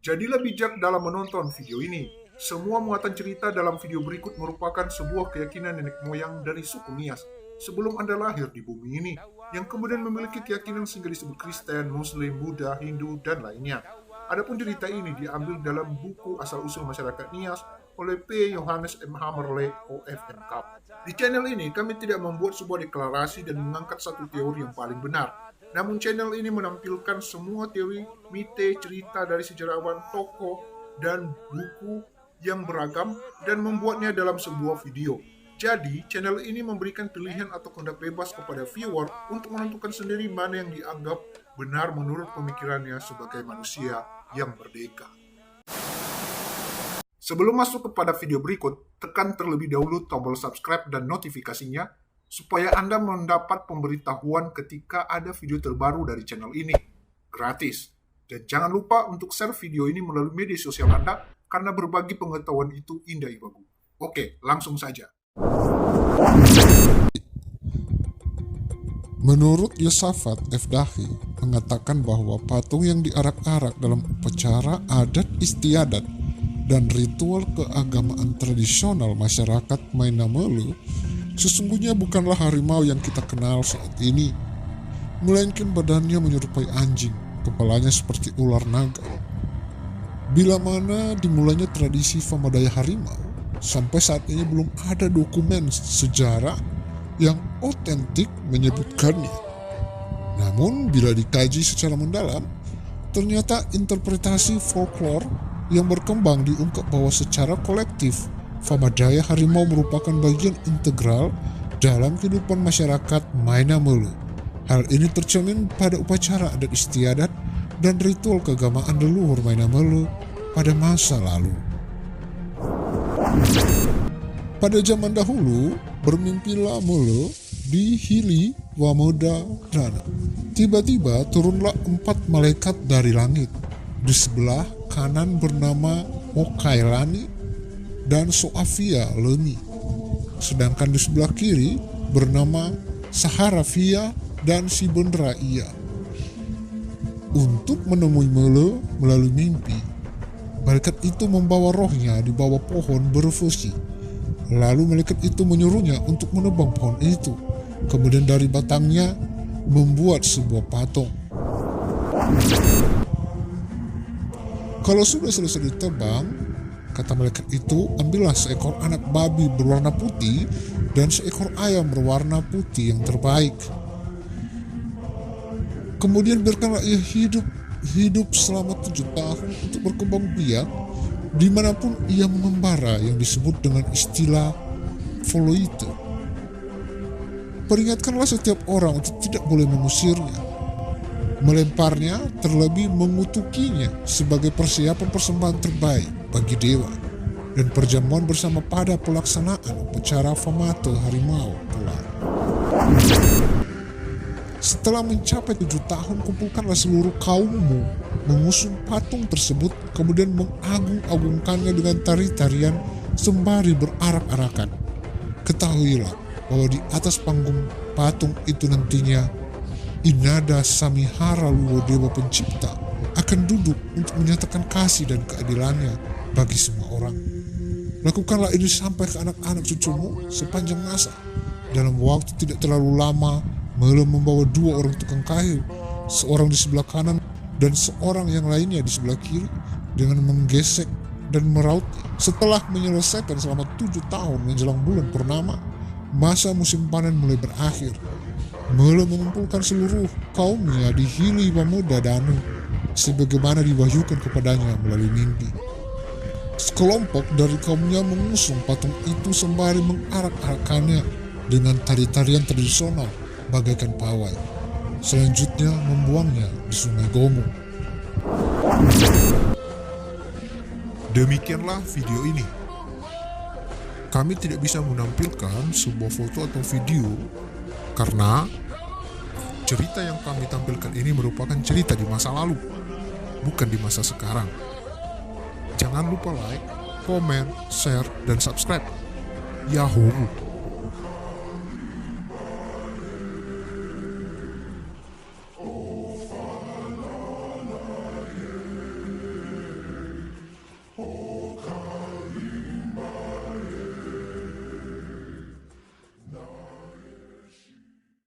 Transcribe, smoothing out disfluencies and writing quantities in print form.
Jadilah bijak dalam menonton video ini. Semua muatan cerita dalam video berikut merupakan sebuah keyakinan nenek moyang dari suku Nias sebelum Anda lahir di bumi ini, yang kemudian memiliki keyakinan sehingga disebut Kristen, Muslim, Buddha, Hindu, dan lainnya. Adapun cerita ini diambil dalam buku Asal-Usul Masyarakat Nias oleh P. Johannes M. Hammerle, OFM Cup. Di channel ini kami tidak membuat sebuah deklarasi dan mengangkat satu teori yang paling benar. Namun channel ini menampilkan semua teori, mite, cerita dari sejarawan, tokoh, dan buku yang beragam dan membuatnya dalam sebuah video. Jadi, channel ini memberikan pilihan atau kehendak bebas kepada viewer untuk menentukan sendiri mana yang dianggap benar menurut pemikirannya sebagai manusia yang merdeka. Sebelum masuk kepada video berikut, tekan terlebih dahulu tombol subscribe dan notifikasinya supaya Anda mendapat pemberitahuan ketika ada video terbaru dari channel ini. Gratis. Dan jangan lupa untuk share video ini melalui media sosial Anda karena berbagi pengetahuan itu indah ibagu. Oke, langsung saja. Menurut Yosafat Efdahi mengatakan bahwa patung yang diarak-arak dalam upacara adat istiadat dan ritual keagamaan tradisional masyarakat Mainamelu sesungguhnya bukanlah harimau yang kita kenal saat ini, melainkan badannya menyerupai anjing, kepalanya seperti ular naga. Bila mana dimulainya tradisi Famadaya harimau, sampai saat ini belum ada dokumen sejarah yang otentik menyebutkannya. Namun bila dikaji secara mendalam, ternyata interpretasi folklore yang berkembang diungkap bahwa secara kolektif Famadaya harimau merupakan bagian integral dalam kehidupan masyarakat Mainamelu. Hal ini tercermin pada upacara adat istiadat dan ritual keagamaan leluhur Mainamelu pada masa lalu. Pada zaman dahulu, bermimpilah Melu di Hili Wamoda Dana. Tiba-tiba turunlah 4 malaikat dari langit. Di sebelah kanan bernama Okailani dan Soafia Leni. Sedangkan di sebelah kiri bernama Saharafia dan Sibendraia. Untuk menemui Melu melalui mimpi, malaikat itu membawa rohnya di bawah pohon berfusi. Lalu malaikat itu menyuruhnya untuk menebang pohon itu. Kemudian dari batangnya membuat sebuah patung. Kalau sudah selesai ditebang, kata malaikat itu, ambillah seekor anak babi berwarna putih dan seekor ayam berwarna putih yang terbaik. Kemudian biarkanlah ia hidup selama 7 tahun untuk berkembang biak dimanapun ia mengembara, yang disebut dengan istilah Foloito. Peringatkanlah setiap orang untuk tidak boleh mengusirnya, melemparnya, terlebih mengutukinya sebagai persiapan persembahan terbaik bagi dewa dan perjamuan bersama pada pelaksanaan upacara Famato harimau kelak. Setelah mencapai 7 tahun, kumpulkanlah seluruh kaummu, mengusung patung tersebut, kemudian mengagung-agungkannya dengan tari-tarian sembari berarak-arakan. Ketahuilah bahwa di atas panggung patung itu nantinya Inada Samihara Luwo Dewa Pencipta akan duduk untuk menyatakan kasih dan keadilannya bagi semua orang. Lakukanlah ini sampai ke anak-anak cucumu sepanjang masa. Dalam waktu tidak terlalu lama, Melu membawa 2 orang tukang kayu, seorang di sebelah kanan dan seorang yang lainnya di sebelah kiri, dengan menggesek dan merautnya. Setelah menyelesaikan selama 7 tahun menjelang bulan purnama, masa musim panen mulai berakhir. Melu mengumpulkan seluruh kaumnya di Hili Wamoda Danu, sebagaimana diwahyukan kepadanya melalui mimpi. Sekelompok dari kaumnya mengusung patung itu sembari mengarak-arakannya dengan tari-tarian tradisional bagaikan pawai. Selanjutnya membuangnya di Sungai Gomu. Demikianlah video ini. Kami tidak bisa menampilkan sebuah foto atau video karena cerita yang kami tampilkan ini merupakan cerita di masa lalu, bukan di masa sekarang. Jangan lupa like, komen, share, dan subscribe. Yahoo!